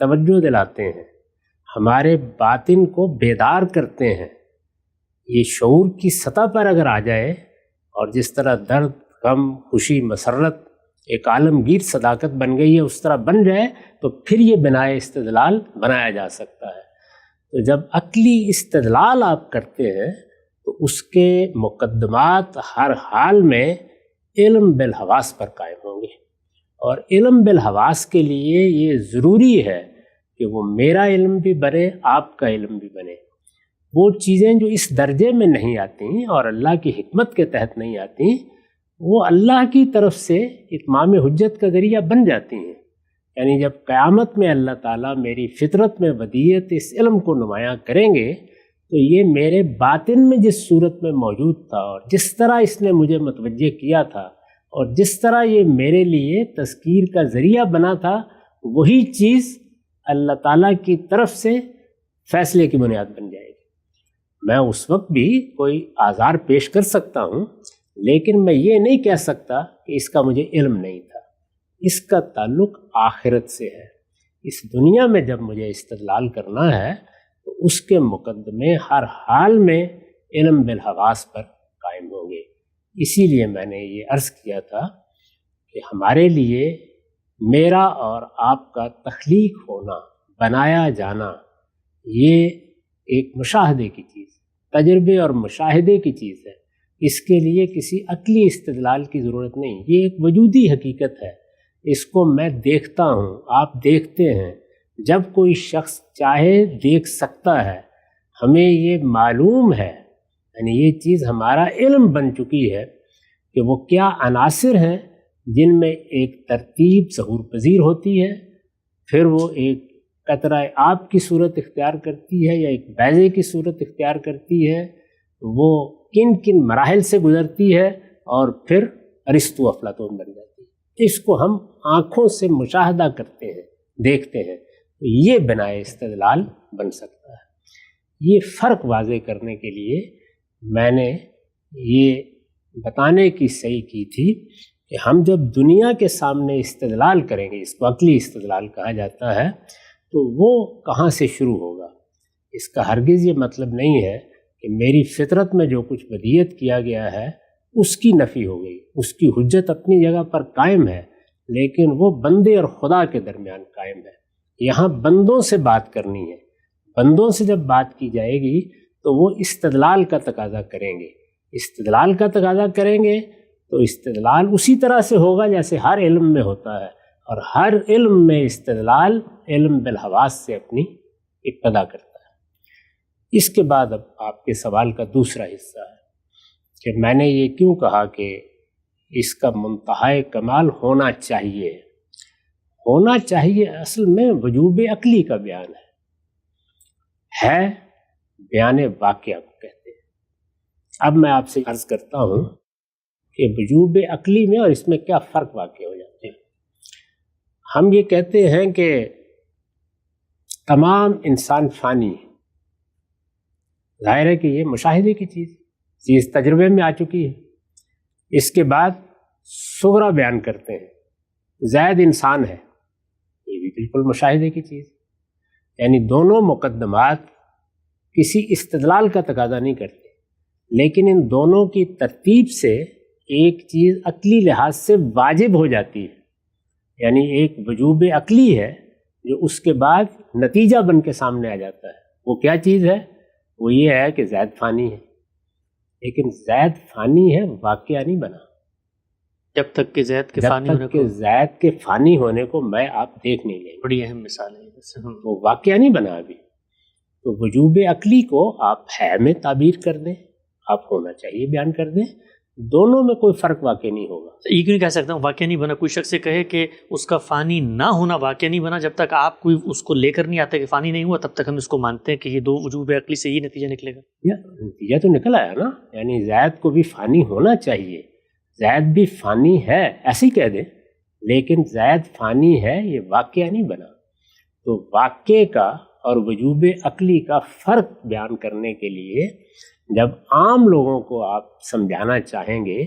توجہ دلاتے ہیں، ہمارے باطن کو بیدار کرتے ہیں. یہ شعور کی سطح پر اگر آ جائے اور جس طرح درد، غم، خوشی، مسرت ایک عالمگیر صداقت بن گئی ہے اس طرح بن جائے تو پھر یہ بنائے استدلال بنایا جا سکتا ہے. تو جب عقلی استدلال آپ کرتے ہیں تو اس کے مقدمات ہر حال میں علم بالحواس پر قائم ہوں گے، اور علم بالحواس کے لیے یہ ضروری ہے کہ وہ میرا علم بھی بنے، آپ کا علم بھی بنے. وہ چیزیں جو اس درجے میں نہیں آتی اور اللہ کی حکمت کے تحت نہیں آتی، وہ اللہ کی طرف سے اتمام حجت کا ذریعہ بن جاتی ہیں. یعنی جب قیامت میں اللہ تعالیٰ میری فطرت میں ودیت اس علم کو نمایاں کریں گے تو یہ میرے باطن میں جس صورت میں موجود تھا اور جس طرح اس نے مجھے متوجہ کیا تھا اور جس طرح یہ میرے لیے تذکیر کا ذریعہ بنا تھا، وہی چیز اللہ تعالیٰ کی طرف سے فیصلے کی بنیاد بن جائے گی. میں اس وقت بھی کوئی آزار پیش کر سکتا ہوں، لیکن میں یہ نہیں کہہ سکتا کہ اس کا مجھے علم نہیں تھا. اس کا تعلق آخرت سے ہے. اس دنیا میں جب مجھے استدلال کرنا ہے تو اس کے مقدمے ہر حال میں علم بالحواس پر قائم ہوں گے. اسی لیے میں نے یہ عرض کیا تھا کہ ہمارے لیے میرا اور آپ کا تخلیق ہونا، بنایا جانا، یہ ایک مشاہدے کی چیز، تجربے اور مشاہدے کی چیز ہے. اس کے لیے کسی عقلی استدلال کی ضرورت نہیں. یہ ایک وجودی حقیقت ہے. اس کو میں دیکھتا ہوں، آپ دیکھتے ہیں. جب کوئی شخص چاہے دیکھ سکتا ہے. ہمیں یہ معلوم ہے، یعنی یہ چیز ہمارا علم بن چکی ہے کہ وہ کیا عناصر ہیں جن میں ایک ترتیب ظہور پذیر ہوتی ہے، پھر وہ ایک قطرہ آب کی صورت اختیار کرتی ہے یا ایک بیضے کی صورت اختیار کرتی ہے، وہ کن کن مراحل سے گزرتی ہے اور پھر ارسطو افلاطون بن جاتی ہے. اس کو ہم آنکھوں سے مشاہدہ کرتے ہیں، دیکھتے ہیں. تو یہ بنائے استدلال بن سکتا ہے. یہ فرق واضح کرنے کے لیے میں نے یہ بتانے کی صحیح کی تھی کہ ہم جب دنیا کے سامنے استدلال کریں گے، اس کو عقلی استدلال کہا جاتا ہے، تو وہ کہاں سے شروع ہوگا. اس کا ہرگز یہ مطلب نہیں ہے کہ میری فطرت میں جو کچھ بدیہت کیا گیا ہے اس کی نفی ہو گئی. اس کی حجت اپنی جگہ پر قائم ہے، لیکن وہ بندے اور خدا کے درمیان قائم ہے. یہاں بندوں سے بات کرنی ہے. بندوں سے جب بات کی جائے گی تو وہ استدلال کا تقاضا کریں گے. استدلال کا تقاضا کریں گے تو استدلال اسی طرح سے ہوگا جیسے ہر علم میں ہوتا ہے، اور ہر علم میں استدلال علم بالحواس سے اپنی ابتدا کرتا ہے. اس کے بعد اب آپ کے سوال کا دوسرا حصہ ہے کہ میں نے یہ کیوں کہا کہ اس کا منتہائے کمال ہونا چاہیے. ہونا چاہیے اصل میں وجوب عقلی کا بیان ہے بیان واقعہ کو کہتے ہیں. اب میں آپ سے عرض کرتا ہوں کہ وجوب عقلی میں اور اس میں کیا فرق واقع ہو جاتے ہیں. ہم یہ کہتے ہیں کہ تمام انسان فانی ہے. ظاہر ہے کہ یہ مشاہدے کی چیز تجربے میں آ چکی ہے. اس کے بعد صغرا بیان کرتے ہیں، زید انسان ہے، یہ بھی بالکل مشاہدے کی چیز. یعنی دونوں مقدمات کسی استدلال کا تقاضا نہیں کرتے، لیکن ان دونوں کی ترتیب سے ایک چیز عقلی لحاظ سے واجب ہو جاتی ہے. یعنی ایک وجوب عقلی ہے جو اس کے بعد نتیجہ بن کے سامنے آ جاتا ہے. وہ کیا چیز ہے؟ وہ یہ ہے کہ زید فانی ہے. لیکن زید فانی ہے، واقعہ نہیں بنا. جب تک کہ زید کے فانی ہونے کو، زید کے فانی ہونے کو میں آپ دیکھ نہیں لیں گے. بڑی اہم مثال ہے. وہ واقعہ نہیں بنا ابھی. تو وجوب عقلی کو آپ ہے میں تعبیر کر دیں، آپ ہونا چاہیے بیان کر دیں. دونوں میں کوئی فرق واقع نہیں ہوگا. یہ کیوں نہیں کہہ سکتا ہوں واقعہ نہیں بنا؟ کوئی شخص سے کہے کہ اس کا فانی نہ ہونا واقعہ نہیں بنا، جب تک آپ کوئی اس کو لے کر نہیں آتے کہ فانی نہیں ہوا تب تک ہم اس کو مانتے ہیں کہ یہ دو وجوب عقلی سے یہ نتیجہ نکلے گا. نتیجہ تو نکل آیا نا. یعنی زید کو بھی فانی ہونا چاہیے، زید بھی فانی ہے ایسے ہی کہہ دیں، لیکن زید فانی ہے یہ واقعہ نہیں بنا. تو واقعے کا اور وجوب عقلی کا فرق بیان کرنے کے لیے جب عام لوگوں کو آپ سمجھانا چاہیں گے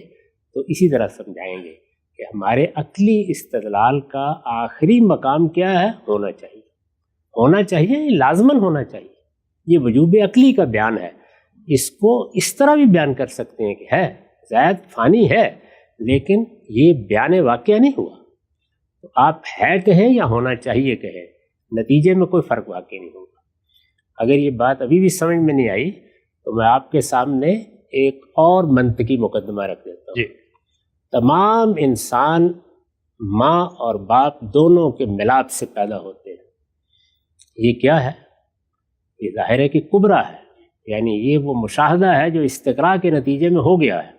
تو اسی طرح سمجھائیں گے کہ ہمارے عقلی استدلال کا آخری مقام کیا ہے؟ ہونا چاہیے. ہونا چاہیے، یہ لازماً ہونا چاہیے، یہ وجوب عقلی کا بیان ہے۔ اس کو اس طرح بھی بیان کر سکتے ہیں کہ ہے زید فانی ہے، لیکن یہ بیان واقعہ نہیں ہوا، تو آپ ہے کہیں یا ہونا چاہیے کہیں، نتیجے میں کوئی فرق واقع نہیں ہوگا۔ اگر یہ بات ابھی بھی سمجھ میں نہیں آئی تو میں آپ کے سامنے ایک اور منطقی مقدمہ رکھ دیتا ہوں۔ تمام انسان ماں اور باپ دونوں کے ملاپ سے پیدا ہوتے ہیں۔ یہ کیا ہے؟ یہ ظاہر ہے کہ کبرا ہے، یعنی یہ وہ مشاہدہ ہے جو استقراء کے نتیجے میں ہو گیا ہے۔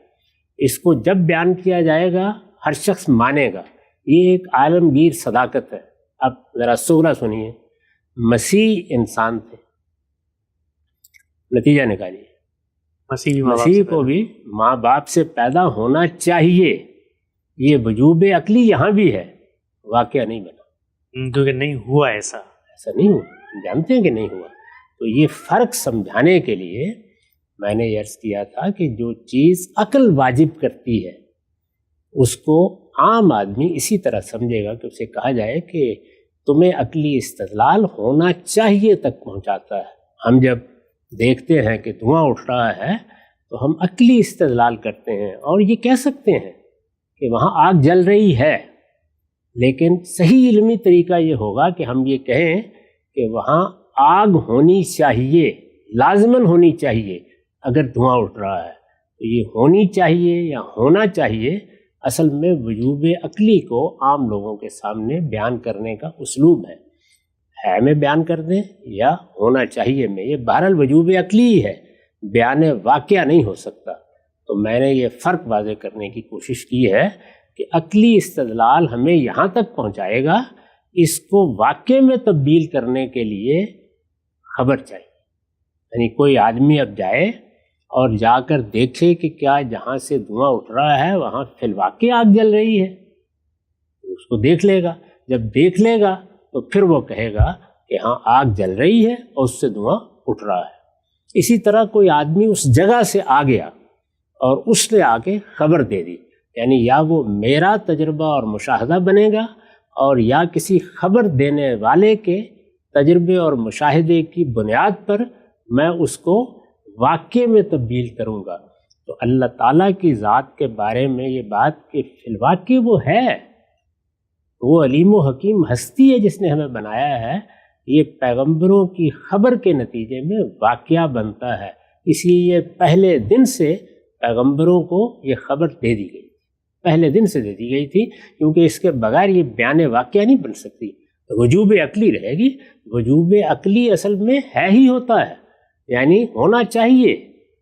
اس کو جب بیان کیا جائے گا ہر شخص مانے گا، یہ ایک عالمگیر صداقت ہے۔ اب ذرا سغرا سنیے، مسیح انسان تھے، نتیجہ نکالیے، مسیح کو بھی ماں باپ سے پیدا ہونا چاہیے، یہ وجوب عقلی یہاں بھی ہے، واقعہ نہیں بنا، کیونکہ نہیں ہوا، ایسا نہیں ہوا، جانتے ہیں کہ نہیں ہوا۔ تو یہ فرق سمجھانے کے لیے میں نے عرض کیا تھا کہ جو چیز عقل واجب کرتی ہے اس کو عام آدمی اسی طرح سمجھے گا کہ اسے کہا جائے کہ تمہیں عقلی استدلال ہونا چاہیے تک پہنچاتا ہے۔ ہم جب دیکھتے ہیں کہ دھواں اٹھ رہا ہے تو ہم عقلی استدلال کرتے ہیں اور یہ کہہ سکتے ہیں کہ وہاں آگ جل رہی ہے، لیکن صحیح علمی طریقہ یہ ہوگا کہ ہم یہ کہیں کہ وہاں آگ ہونی چاہیے، لازماً ہونی چاہیے۔ اگر دھواں اٹھ رہا ہے تو یہ ہونی چاہیے یا ہونا چاہیے اصل میں وجوب عقلی کو عام لوگوں کے سامنے بیان کرنے کا اسلوب ہے میں بیان کر دیں یا ہونا چاہیے میں، یہ بہرحال وجوب عقلی ہے، بیان واقعہ نہیں ہو سکتا۔ تو میں نے یہ فرق واضح کرنے کی کوشش کی ہے کہ عقلی استدلال ہمیں یہاں تک پہنچائے گا، اس کو واقعے میں تبدیل کرنے کے لیے خبر چاہیے۔ یعنی کوئی آدمی اب جائے اور جا کر دیکھے کہ کیا جہاں سے دھواں اٹھ رہا ہے وہاں فی الواقع آگ جل رہی ہے، اس کو دیکھ لے گا، جب دیکھ لے گا تو پھر وہ کہے گا کہ ہاں آگ جل رہی ہے اور اس سے دھواں اٹھ رہا ہے۔ اسی طرح کوئی آدمی اس جگہ سے آ گیا اور اس نے آ کے خبر دے دی، یعنی یا وہ میرا تجربہ اور مشاہدہ بنے گا اور یا کسی خبر دینے والے کے تجربے اور مشاہدے کی بنیاد پر میں اس کو واقعے میں تبدیل کروں گا۔ تو اللہ تعالیٰ کی ذات کے بارے میں یہ بات کہ فی الواقع وہ ہے، وہ علیم و حکیم ہستی ہے جس نے ہمیں بنایا ہے، یہ پیغمبروں کی خبر کے نتیجے میں واقعہ بنتا ہے۔ اس لیے پہلے دن سے پیغمبروں کو یہ خبر دے دی گئی، پہلے دن سے دے دی گئی تھی، کیونکہ اس کے بغیر یہ بیان واقعہ نہیں بن سکتی، وجوب عقلی رہے گی۔ وجوب عقلی اصل میں ہے ہی ہوتا ہے، یعنی ہونا چاہیے،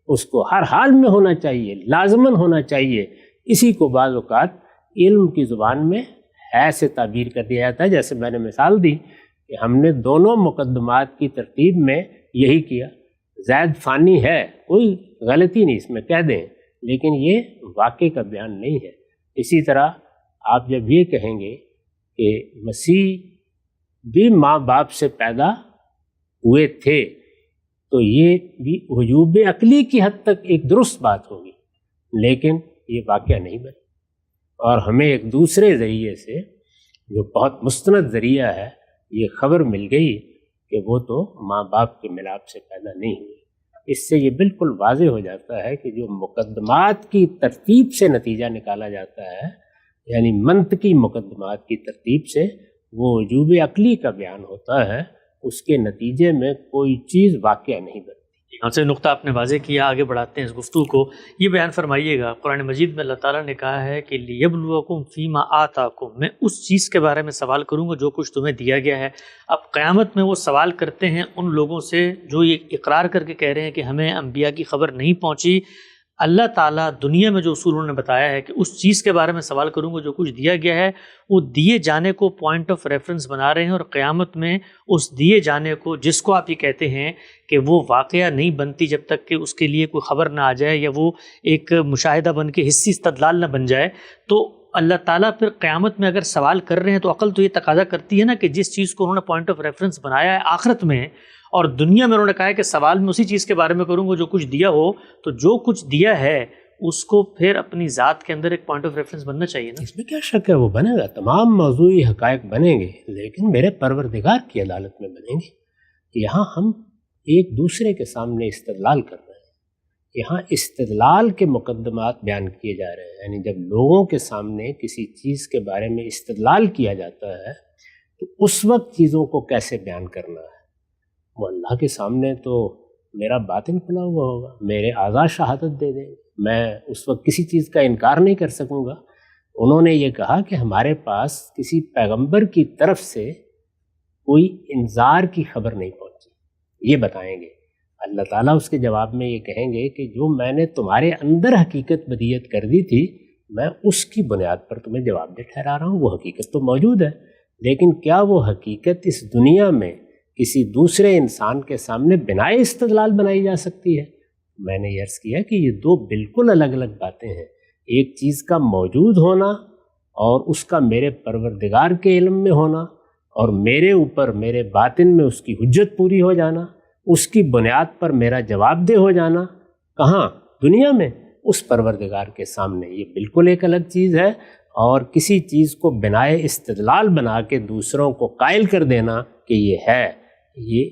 اس کو ہر حال میں ہونا چاہیے، لازماً ہونا چاہیے۔ اسی کو بعض اوقات علم کی زبان میں ہے سے تعبیر کر دیا جاتا ہے، جیسے میں نے مثال دی کہ ہم نے دونوں مقدمات کی ترتیب میں یہی کیا، زید فانی ہے، کوئی غلطی نہیں اس میں کہہ دیں، لیکن یہ واقعے کا بیان نہیں ہے۔ اسی طرح آپ جب یہ کہیں گے کہ مسیح بھی ماں باپ سے پیدا ہوئے تھے تو یہ بھی وجوب عقلی کی حد تک ایک درست بات ہوگی، لیکن یہ واقعہ نہیں بنے، اور ہمیں ایک دوسرے ذریعے سے جو بہت مستند ذریعہ ہے یہ خبر مل گئی کہ وہ تو ماں باپ کے ملاپ سے پیدا نہیں ہوئے۔ اس سے یہ بالکل واضح ہو جاتا ہے کہ جو مقدمات کی ترتیب سے نتیجہ نکالا جاتا ہے، یعنی منطقی مقدمات کی ترتیب سے وہ وجوب عقلی کا بیان ہوتا ہے، اس کے نتیجے میں کوئی چیز واقعہ نہیں بنتی۔ یہاں سے نقطہ آپ نے واضح کیا، آگے بڑھاتے ہیں اس گفتگو کو۔ یہ بیان فرمائیے گا، قرآن مجید میں اللہ تعالیٰ نے کہا ہے کہ لیبلوکم فیما آتاکم، میں اس چیز کے بارے میں سوال کروں گا جو کچھ تمہیں دیا گیا ہے۔ اب قیامت میں وہ سوال کرتے ہیں ان لوگوں سے جو یہ اقرار کر کے کہہ رہے ہیں کہ ہمیں انبیاء کی خبر نہیں پہنچی۔ اللہ تعالیٰ دنیا میں جو اصول انہوں نے بتایا ہے کہ اس چیز کے بارے میں سوال کروں گا جو کچھ دیا گیا ہے، وہ دیے جانے کو پوائنٹ آف ریفرنس بنا رہے ہیں، اور قیامت میں اس دیے جانے کو، جس کو آپ یہ کہتے ہیں کہ وہ واقعہ نہیں بنتی جب تک کہ اس کے لیے کوئی خبر نہ آ جائے یا وہ ایک مشاہدہ بن کے حصی استدلال نہ بن جائے، تو اللہ تعالیٰ پھر قیامت میں اگر سوال کر رہے ہیں تو عقل تو یہ تقاضا کرتی ہے نا کہ جس چیز کو انہوں نے پوائنٹ آف ریفرنس بنایا ہے آخرت میں، اور دنیا میں انہوں نے کہا ہے کہ سوال میں اسی چیز کے بارے میں کروں گا جو کچھ دیا ہو، تو جو کچھ دیا ہے اس کو پھر اپنی ذات کے اندر ایک پوائنٹ آف ریفرنس بننا چاہیے نا. اس میں کیا شک ہے، وہ بنے گا، تمام موضوعی حقائق بنیں گے، لیکن میرے پروردگار کی عدالت میں بنیں گے. یہاں ہم ایک دوسرے کے سامنے استدلال کر رہے ہیں، یہاں استدلال کے مقدمات بیان کیے جا رہے ہیں. یعنی جب لوگوں کے سامنے کسی چیز کے بارے میں استدلال کیا جاتا ہے تو اس وقت چیزوں کو کیسے بیان کرنا ہے. وہ اللہ کے سامنے تو میرا باطن کھلا ہوا ہوگا، میرے اعضاء شہادت دے دیں گے، میں اس وقت کسی چیز کا انکار نہیں کر سکوں گا. انہوں نے یہ کہا کہ ہمارے پاس کسی پیغمبر کی طرف سے کوئی انذار کی خبر نہیں پہنچی، یہ بتائیں گے. اللہ تعالیٰ اس کے جواب میں یہ کہیں گے کہ جو میں نے تمہارے اندر حقیقت بدیت کر دی تھی، میں اس کی بنیاد پر تمہیں جواب دہ ٹھہرا رہا ہوں. وہ حقیقت تو موجود ہے، لیکن کیا وہ حقیقت اس دنیا میں کسی دوسرے انسان کے سامنے بنا استدلال بنائی جا سکتی ہے؟ میں نے یہ عرض کیا کہ یہ دو بالکل الگ الگ باتیں ہیں. ایک چیز کا موجود ہونا اور اس کا میرے پروردگار کے علم میں ہونا، اور میرے اوپر میرے باطن میں اس کی حجت پوری ہو جانا، اس کی بنیاد پر میرا جواب دہ ہو جانا. کہاں؟ دنیا میں، اس پروردگار کے سامنے. یہ بالکل ایک الگ چیز ہے. اور کسی چیز کو بنائے استدلال بنا کے دوسروں کو قائل کر دینا کہ یہ ہے، یہ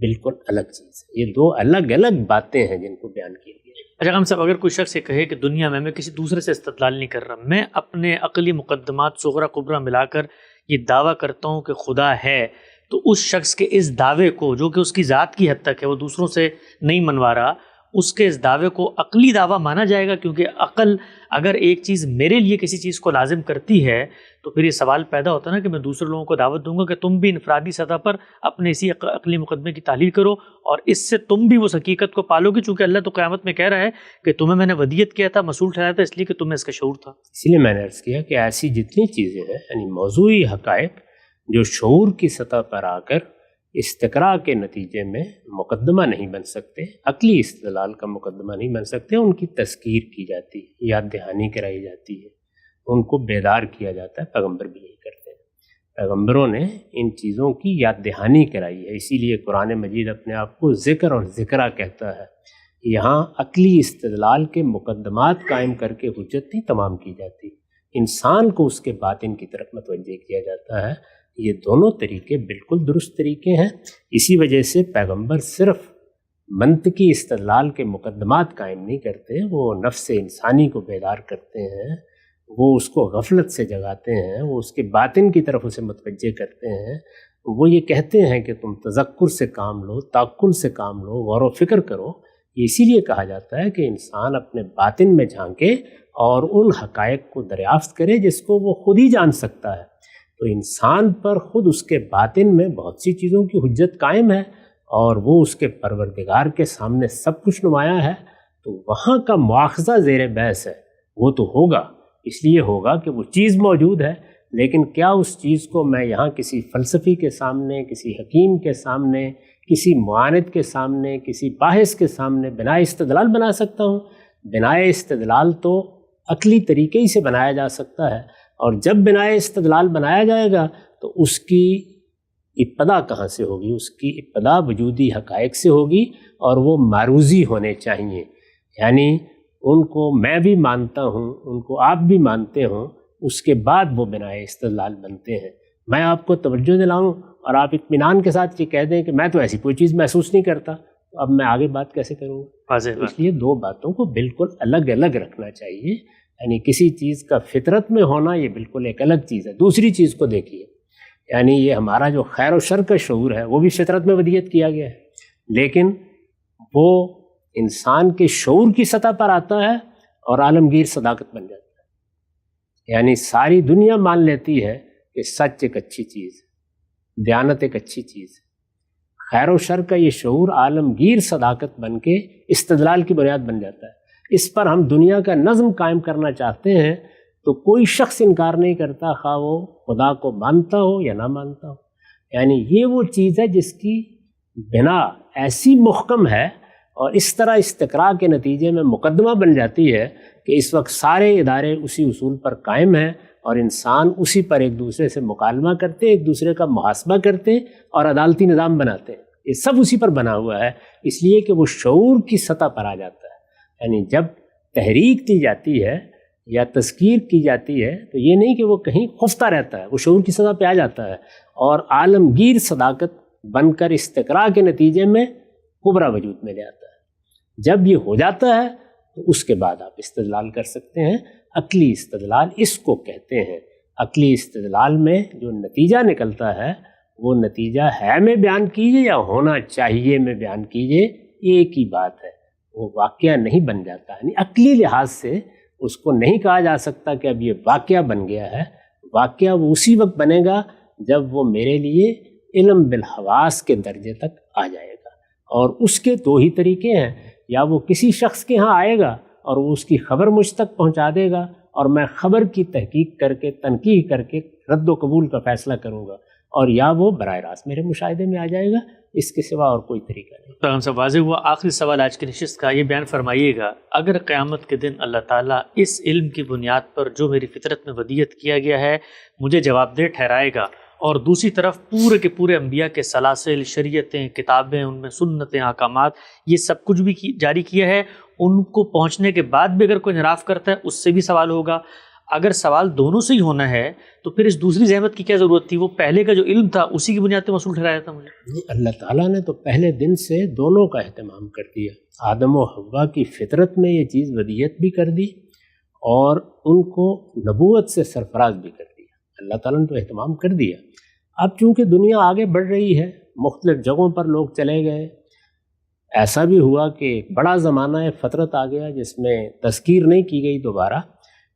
بالکل الگ چیز ہے. یہ دو الگ الگ باتیں ہیں جن کو بیان کیا گیا. اچھا غام صاحب، اگر کوئی شخص یہ کہے کہ دنیا میں کسی دوسرے سے استدلال نہیں کر رہا، میں اپنے عقلی مقدمات صغرا کبرا ملا کر یہ دعویٰ کرتا ہوں کہ خدا ہے، تو اس شخص کے اس دعوے کو، جو کہ اس کی ذات کی حد تک ہے، وہ دوسروں سے نہیں منوا رہا، اس کے اس دعوے کو عقلی دعویٰ مانا جائے گا؟ کیونکہ عقل اگر ایک چیز میرے لیے کسی چیز کو لازم کرتی ہے تو پھر یہ سوال پیدا ہوتا ہے نا کہ میں دوسرے لوگوں کو دعوت دوں گا کہ تم بھی انفرادی سطح پر اپنے اسی عقلی مقدمے کی تحلیل کرو، اور اس سے تم بھی اس حقیقت کو پالو گے. چونکہ اللہ تو قیامت میں کہہ رہا ہے کہ تمہیں میں نے ودیت کیا تھا، مسئول ٹھہرایا تھا، اس لیے کہ تمہیں اس کا شعور تھا. اسی لیے میں نے عرض کیا کہ ایسی جتنی چیزیں ہیں، یعنی موضوعی حقائق جو شعور کی سطح پر آ کر استقراء کے نتیجے میں مقدمہ نہیں بن سکتے، عقلی استدلال کا مقدمہ نہیں بن سکتے، ان کی تذکیر کی جاتی ہے، یاد دہانی کرائی جاتی ہے، ان کو بیدار کیا جاتا ہے. پیغمبر بھی یہی کرتے ہیں. پیغمبروں نے ان چیزوں کی یاد دہانی کرائی ہے. اسی لیے قرآن مجید اپنے آپ کو ذکر اور ذکرہ کہتا ہے. یہاں عقلی استدلال کے مقدمات قائم کر کے حجت نہیں تمام کی جاتی، انسان کو اس کے باطن کی طرف متوجہ کیا جاتا ہے. یہ دونوں طریقے بالکل درست طریقے ہیں. اسی وجہ سے پیغمبر صرف منطقی استدلال کے مقدمات قائم نہیں کرتے، وہ نفس انسانی کو بیدار کرتے ہیں، وہ اس کو غفلت سے جگاتے ہیں، وہ اس کے باطن کی طرف اسے متوجہ کرتے ہیں. وہ یہ کہتے ہیں کہ تم تذکر سے کام لو، تعقل سے کام لو، غور و فکر کرو. یہ اسی لیے کہا جاتا ہے کہ انسان اپنے باطن میں جھانکے اور ان حقائق کو دریافت کرے جس کو وہ خود ہی جان سکتا ہے. تو انسان پر خود اس کے باطن میں بہت سی چیزوں کی حجت قائم ہے، اور وہ اس کے پروردگار کے سامنے سب کچھ نمایاں ہے. تو وہاں کا مواخذہ زیر بحث ہے. وہ تو ہوگا، اس لیے ہوگا کہ وہ چیز موجود ہے، لیکن کیا اس چیز کو میں یہاں کسی فلسفی کے سامنے، کسی حکیم کے سامنے، کسی معاند کے سامنے، کسی باحث کے سامنے بنا استدلال بنا سکتا ہوں؟ بنا استدلال تو عقلی طریقے ہی سے بنایا جا سکتا ہے. اور جب بنا استدلال بنایا جائے گا تو اس کی ابتدا کہاں سے ہوگی؟ اس کی ابتدا وجودی حقائق سے ہوگی، اور وہ معروضی ہونے چاہیے. یعنی ان کو میں بھی مانتا ہوں، ان کو آپ بھی مانتے ہوں، اس کے بعد وہ بنا استدلال بنتے ہیں. میں آپ کو توجہ دلاؤں اور آپ اطمینان کے ساتھ یہ کہہ دیں کہ میں تو ایسی کوئی چیز محسوس نہیں کرتا، تو اب میں آگے بات کیسے کروں گا؟ اس لیے دو باتوں کو بالکل الگ الگ رکھنا چاہیے. یعنی کسی چیز کا فطرت میں ہونا یہ بالکل ایک الگ چیز ہے. دوسری چیز کو دیکھیے، یعنی یہ ہمارا جو خیر و شر کا شعور ہے وہ بھی فطرت میں ودیت کیا گیا ہے، لیکن وہ انسان کے شعور کی سطح پر آتا ہے اور عالمگیر صداقت بن جاتا ہے. یعنی ساری دنیا مان لیتی ہے کہ سچ ایک اچھی چیز ہے، دیانت ایک اچھی چیز ہے. خیر و شر کا یہ شعور عالمگیر صداقت بن کے استدلال کی بنیاد بن جاتا ہے. اس پر ہم دنیا کا نظم قائم کرنا چاہتے ہیں تو کوئی شخص انکار نہیں کرتا، خواہ وہ خدا کو مانتا ہو یا نہ مانتا ہو. یعنی یہ وہ چیز ہے جس کی بنا ایسی محکم ہے اور اس طرح استقراء کے نتیجے میں مقدمہ بن جاتی ہے کہ اس وقت سارے ادارے اسی اصول پر قائم ہیں اور انسان اسی پر ایک دوسرے سے مکالمہ کرتے، ایک دوسرے کا محاسبہ کرتے اور عدالتی نظام بناتے ہیں. یہ سب اسی پر بنا ہوا ہے، اس لیے کہ وہ شعور کی سطح پر آ جاتا ہے. یعنی جب تحریک دی جاتی ہے یا تذکیر کی جاتی ہے تو یہ نہیں کہ وہ کہیں خفتہ رہتا ہے، وہ شعور کی سطح پہ آ جاتا ہے اور عالمگیر صداقت بن کر استقراء کے نتیجے میں کبرا وجود میں لے آتا ہے۔ جب یہ ہو جاتا ہے تو اس کے بعد آپ استدلال کر سکتے ہیں۔ عقلی استدلال اس کو کہتے ہیں۔ عقلی استدلال میں جو نتیجہ نکلتا ہے وہ نتیجہ ہے میں بیان کیجئے یا ہونا چاہیے میں بیان کیجئے، ایک ہی بات ہے، وہ واقعہ نہیں بن جاتا، یعنی عقلی لحاظ سے اس کو نہیں کہا جا سکتا کہ اب یہ واقعہ بن گیا ہے۔ واقعہ وہ اسی وقت بنے گا جب وہ میرے لیے علم بالحواس کے درجے تک آ جائے گا، اور اس کے دو ہی طریقے ہیں، یا وہ کسی شخص کے ہاں آئے گا اور وہ اس کی خبر مجھ تک پہنچا دے گا اور میں خبر کی تحقیق کر کے تنقیح کر کے رد و قبول کا فیصلہ کروں گا، اور یا وہ براہ راست میرے مشاہدے میں آ جائے گا، اس کے سوا اور کوئی طریقہ نہیں۔ تو ہم سے واضح ہوا۔ آخری سوال آج کی نشست کا، یہ بیان فرمائیے گا اگر قیامت کے دن اللہ تعالیٰ اس علم کی بنیاد پر جو میری فطرت میں ودیت کیا گیا ہے مجھے جواب دہ ٹھہرائے گا، اور دوسری طرف پورے کے پورے انبیاء کے سلاسل، شریعتیں، کتابیں، ان میں سنتیں، احکامات، یہ سب کچھ بھی جاری کیا ہے، ان کو پہنچنے کے بعد بھی اگر کوئی انحراف کرتا ہے اس سے بھی سوال ہوگا۔ اگر سوال دونوں سے ہی ہونا ہے تو پھر اس دوسری زحمت کی کیا ضرورت تھی؟ وہ پہلے کا جو علم تھا اسی کی بنیاد پہ مصول ٹھہرایا تھا مجھے۔ اللہ تعالیٰ نے تو پہلے دن سے دونوں کا اہتمام کر دیا۔ آدم و حوا کی فطرت میں یہ چیز ودیت بھی کر دی اور ان کو نبوت سے سرفراز بھی کر دیا۔ اللہ تعالیٰ نے تو اہتمام کر دیا۔ اب چونکہ دنیا آگے بڑھ رہی ہے، مختلف جگہوں پر لوگ چلے گئے، ایسا بھی ہوا کہ ایک بڑا زمانہ فترت آ گیا جس میں تذکیر نہیں کی گئی دوبارہ،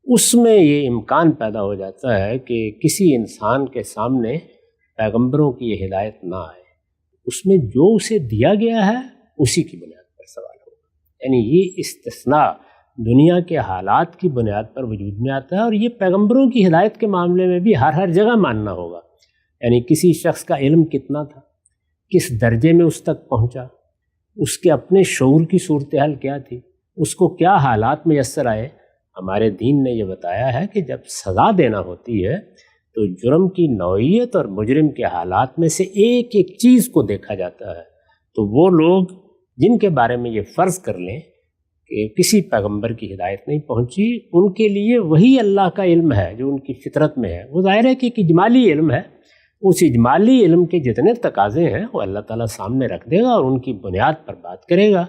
اس میں یہ امکان پیدا ہو جاتا ہے کہ کسی انسان کے سامنے پیغمبروں کی یہ ہدایت نہ آئے، اس میں جو اسے دیا گیا ہے اسی کی بنیاد پر سوال ہوگا۔ یعنی یہ استثناء دنیا کے حالات کی بنیاد پر وجود میں آتا ہے، اور یہ پیغمبروں کی ہدایت کے معاملے میں بھی ہر جگہ ماننا ہوگا۔ یعنی کسی شخص کا علم کتنا تھا، کس درجے میں اس تک پہنچا، اس کے اپنے شعور کی صورتحال کیا تھی، اس کو کیا حالات میسر آئے۔ ہمارے دین نے یہ بتایا ہے کہ جب سزا دینا ہوتی ہے تو جرم کی نوعیت اور مجرم کے حالات میں سے ایک ایک چیز کو دیکھا جاتا ہے۔ تو وہ لوگ جن کے بارے میں یہ فرض کر لیں کہ کسی پیغمبر کی ہدایت نہیں پہنچی، ان کے لیے وہی اللہ کا علم ہے جو ان کی فطرت میں ہے۔ وہ ظاہر ہے کہ ایک اجمالی علم ہے، اس اجمالی علم کے جتنے تقاضے ہیں وہ اللہ تعالیٰ سامنے رکھ دے گا اور ان کی بنیاد پر بات کرے گا۔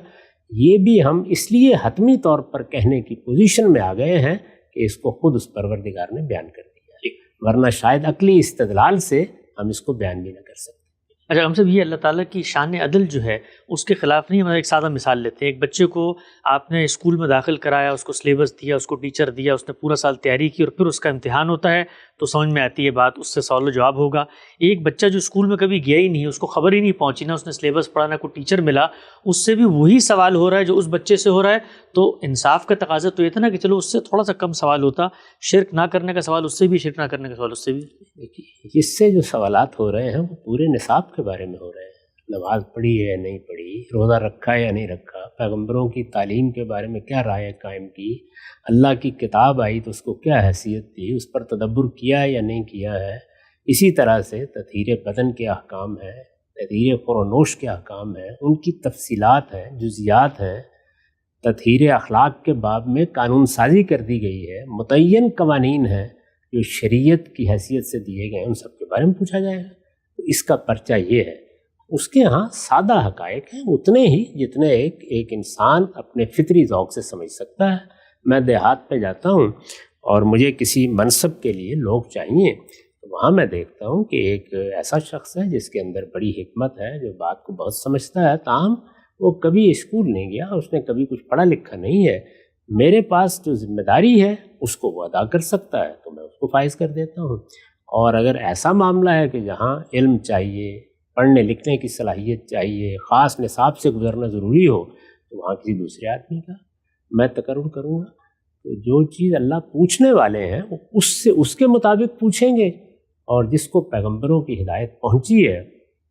یہ بھی ہم اس لیے حتمی طور پر کہنے کی پوزیشن میں آ گئے ہیں کہ اس کو خود اس پروردگار نے بیان کر دیا، ورنہ شاید عقلی استدلال سے ہم اس کو بیان بھی نہ کر سکتے۔ اچھا، ہم سب یہ اللہ تعالیٰ کی شان عدل جو ہے اس کے خلاف نہیں۔ ہم ایک سادہ مثال لیتے ہیں، ایک بچے کو آپ نے اسکول میں داخل کرایا، اس کو سلیبس دیا، اس کو ٹیچر دیا، اس نے پورا سال تیاری کی، اور پھر اس کا امتحان ہوتا ہے تو سمجھ میں آتی ہے بات، اس سے سوال و جواب ہوگا۔ ایک بچہ جو اسکول میں کبھی گیا ہی نہیں، اس کو خبر ہی نہیں پہنچی، نہ اس نے سلیبس پڑھا، نہ کوئی ٹیچر ملا، اس سے بھی وہی سوال ہو رہا ہے جو اس بچے سے ہو رہا ہے۔ تو انصاف کا تقاضا تو یہ تھا نا کہ چلو اس سے تھوڑا سا کم سوال ہوتا، شرک نہ کرنے کا سوال اس سے بھی، شرک نہ کرنے کا سوال اس سے بھی۔ دیکھیے، جس سے جو سوالات ہو رہے ہیں وہ پورے نصاب کے بارے میں ہو رہے ہیں، نماز پڑھی ہے یا نہیں پڑھی، روزہ رکھا ہے یا نہیں رکھا، پیغمبروں کی تعلیم کے بارے میں کیا رائے قائم کی، اللہ کی کتاب آئی تو اس کو کیا حیثیت دی، اس پر تدبر کیا ہے یا نہیں کیا ہے۔ اسی طرح سے تطہیر بدن کے احکام ہیں، تطہیر خور و نوش کے احکام ہیں، ان کی تفصیلات ہیں، جزیات ہیں۔ تطہیر اخلاق کے باب میں قانون سازی کر دی گئی ہے، متعین قوانین ہیں جو شریعت کی حیثیت سے دیے گئے ہیں، ان سب کے بارے میں پوچھا جائے گا۔ تو اس کا پرچہ یہ ہے۔ اس کے ہاں سادہ حقائق ہیں اتنے ہی جتنے ایک انسان اپنے فطری ذوق سے سمجھ سکتا ہے۔ میں دیہات پہ جاتا ہوں اور مجھے کسی منصب کے لیے لوگ چاہیے، تو وہاں میں دیکھتا ہوں کہ ایک ایسا شخص ہے جس کے اندر بڑی حکمت ہے، جو بات کو بہت سمجھتا ہے، تاہم وہ کبھی اسکول نہیں گیا، اس نے کبھی کچھ پڑھا لکھا نہیں ہے۔ میرے پاس جو ذمہ داری ہے اس کو وہ ادا کر سکتا ہے تو میں اس کو فائز کر دیتا ہوں۔ اور اگر ایسا معاملہ ہے کہ جہاں علم چاہیے، پڑھنے لکھنے کی صلاحیت چاہیے، خاص نصاب سے گزرنا ضروری ہو، تو وہاں کسی دوسرے آدمی کا میں تقرر کروں گا۔ تو جو چیز اللہ پوچھنے والے ہیں وہ اس کے مطابق پوچھیں گے، اور جس کو پیغمبروں کی ہدایت پہنچی ہے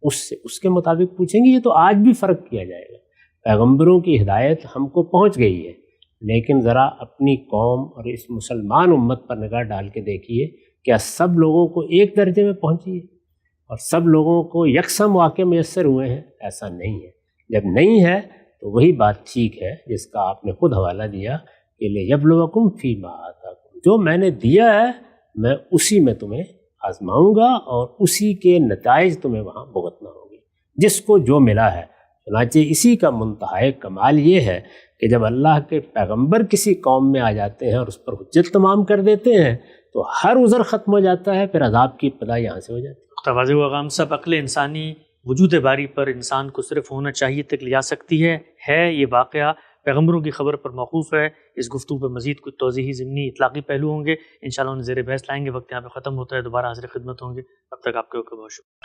اس کے مطابق پوچھیں گے۔ یہ تو آج بھی فرق کیا جائے گا، پیغمبروں کی ہدایت ہم کو پہنچ گئی ہے، لیکن ذرا اپنی قوم اور اس مسلمان امت پر نگاہ ڈال کے دیکھیے، کیا سب لوگوں کو ایک درجے میں پہنچی ہے اور سب لوگوں کو یکساں مواقع میسر ہوئے ہیں؟ ایسا نہیں ہے۔ جب نہیں ہے تو وہی بات ٹھیک ہے جس کا آپ نے خود حوالہ دیا کہ لیبلوکم فیما آتاکم، جو میں نے دیا ہے میں اسی میں تمہیں آزماؤں گا اور اسی کے نتائج تمہیں وہاں بھگتنا ہوں گے، جس کو جو ملا ہے۔ چنانچہ اسی کا منتہائے کمال یہ ہے کہ جب اللہ کے پیغمبر کسی قوم میں آ جاتے ہیں اور اس پر حجت تمام کر دیتے ہیں تو ہر عذر ختم ہو جاتا ہے، پھر عذاب کی ابتدا یہاں سے ہو جاتی ہے۔ واضح ہوا غام صاحب، عقل انسانی وجود باری پر انسان کو صرف ہونا چاہیے تک لے جا سکتی ہے یہ واقعہ پیغمبروں کی خبر پر موقوف ہے۔ اس گفتگو پر مزید کچھ توضیحی ضمنی اطلاقی پہلو ہوں گے، انشاءاللہ انہیں زیر بحث لائیں گے۔ وقت یہاں پہ ختم ہوتا ہے، دوبارہ حاضر خدمت ہوں گے، اب تک آپ کے بہت شکریہ۔